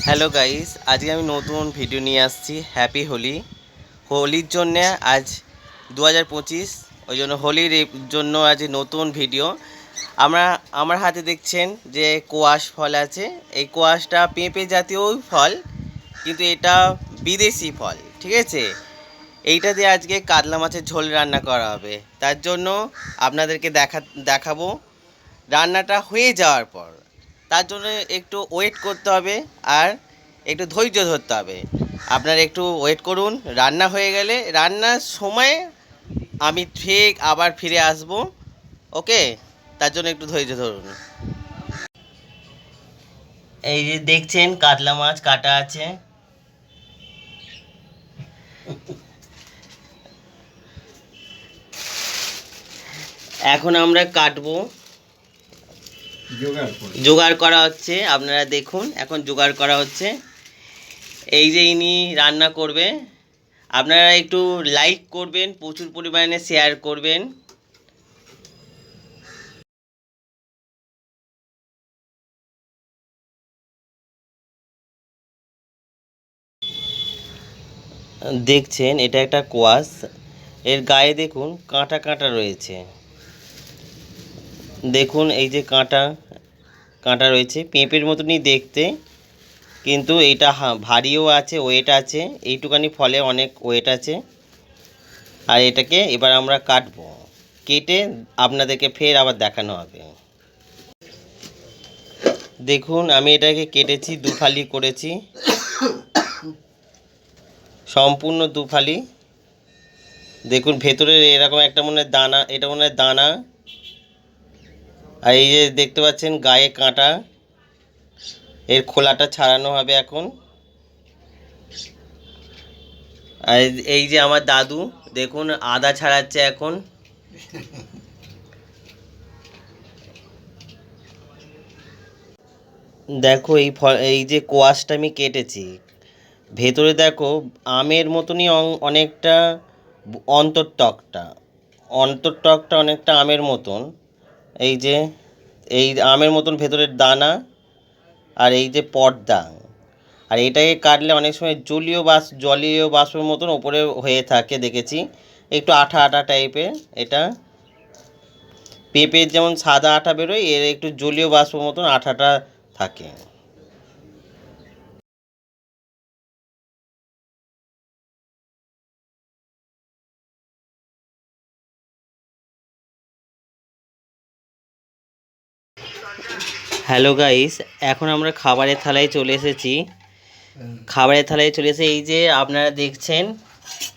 Hello guys, আজকে আমি নতুন ভিডিও নিয়ে আসছি। হ্যাপি হোলি। হোলির জন্যে আজ 2025, ওই জন্য হোলির জন্য আজ নতুন ভিডিও। আমার হাতে দেখছেন যে কোয়াশ ফল আছে। এই কোয়াশটা পেঁপে জাতীয় ফল, কিন্তু এটা বিদেশি ফল, ঠিক আছে। এইটা দিয়ে আজকে কাতলা মাছের ঝোল রান্না করা হবে। তার জন্য আপনাদেরকে দেখাবো রান্নাটা হয়ে যাওয়ার পর। তার জন্য একটু ওয়েট করতে হবে আর একটু ধৈর্য ধরতে হবে। আপনারা একটু ওয়েট করুন। রান্না হয়ে গেলে রান্নার সময় আমি ঠিক আবার ফিরে আসব। ওকে, তার জন্য একটু ধৈর্য ধরুন। এই যে দেখছেন কাতলা মাছ কাটা আছে। এখন আমরা কাটবো। জোগাড় করা হচ্ছে, আপনারা দেখুন এখন জোগাড় করা হচ্ছে। এই যে ইনি রান্না করবে, আপনারা একটু লাইক করবেন, প্রচুর পরিমাণে শেয়ার করবেন। দেখছেন এটা একটা কোয়াশ, এর গায়ে দেখুন কাঁটা কাঁটা রয়েছে। দেখুন এই যে কাঁটা কাঁটা রয়েছে, পেঁপের মতনই দেখতে, কিন্তু এইটা ভারীও আছে, ওয়েট আছে। এইটুকানি ফলে অনেক ওয়েট আছে। আর এটাকে এবার আমরা কাটবো, কেটে আপনাদেরকে ফের আবার দেখানো হবে। দেখুন আমি এটাকে কেটেছি, দুফালি করেছি, সম্পূর্ণ দুফালি। দেখুন ভেতরে এরকম একটা মনে হয় দানা, এটা মনে হয় দানা। আর এই যে দেখতে পাচ্ছেন গায়ে কাঁটা, এর খোলাটা ছাড়ানো হবে এখন। আর এই যে আমার দাদু দেখুন আদা ছাড়াচ্ছে এখন। দেখো এই যে কোয়াশটা আমি কেটেছি, ভেতরে দেখো আমের মতনই অনেকটা অন্তর্টকটা অন্তর্টকটা অনেকটা আমের মতন। এই যে এই আমের মতন ভেতরের দানা, আর এই যে পর্দা। আর এটাকে কাটলে অনেক সময় জলীয় বাষ্পের মতন ওপরে হয়ে থাকে, দেখেছি একটু আঠা আঠা টাইপের। এটা পেঁপের যেমন সাদা আঠা বেরোয়, এর একটু জলীয় বাষ্পের মতন আঠাটা থাকে। হ্যালো গাইস, এখন আমরা খাবারের থালায় চলে এসেছি। এই যে আপনারা দেখছেন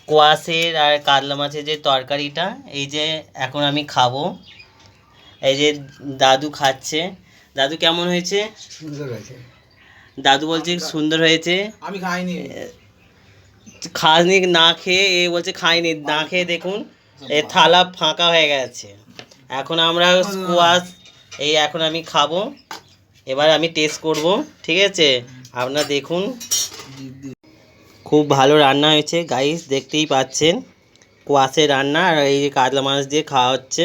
কোয়াশের আর কাতলা মাছের যে তরকারিটা, এই যে এখন আমি খাবো। এই যে দাদু খাচ্ছে। দাদু কেমন হয়েছে? সুন্দর হয়েছে। দাদু বলছে সুন্দর হয়েছে। আমি খাইনি। খাসনি না খেয়ে, এ বলছে খাইনি না খেয়ে। দেখুন এ থালা ফাঁকা হয়ে গেছে। এখন আমরা স্কোয়াশ, এই এখন আমি খাবো। এবার আমি টেস্ট করব, ঠিক আছে। আপনারা দেখুন খুব ভালো রান্না হয়েছে গাইস, দেখতেই পাচ্ছেন কোয়াশের রান্না। আর এই যে কাতলা মাছ দিয়ে খাওয়া হচ্ছে,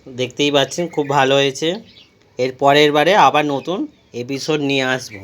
দেখতেই পাচ্ছেন খুব ভালো হয়েছে। এর পরের বারে আবার নতুন এপিসোড নিয়ে আসবো।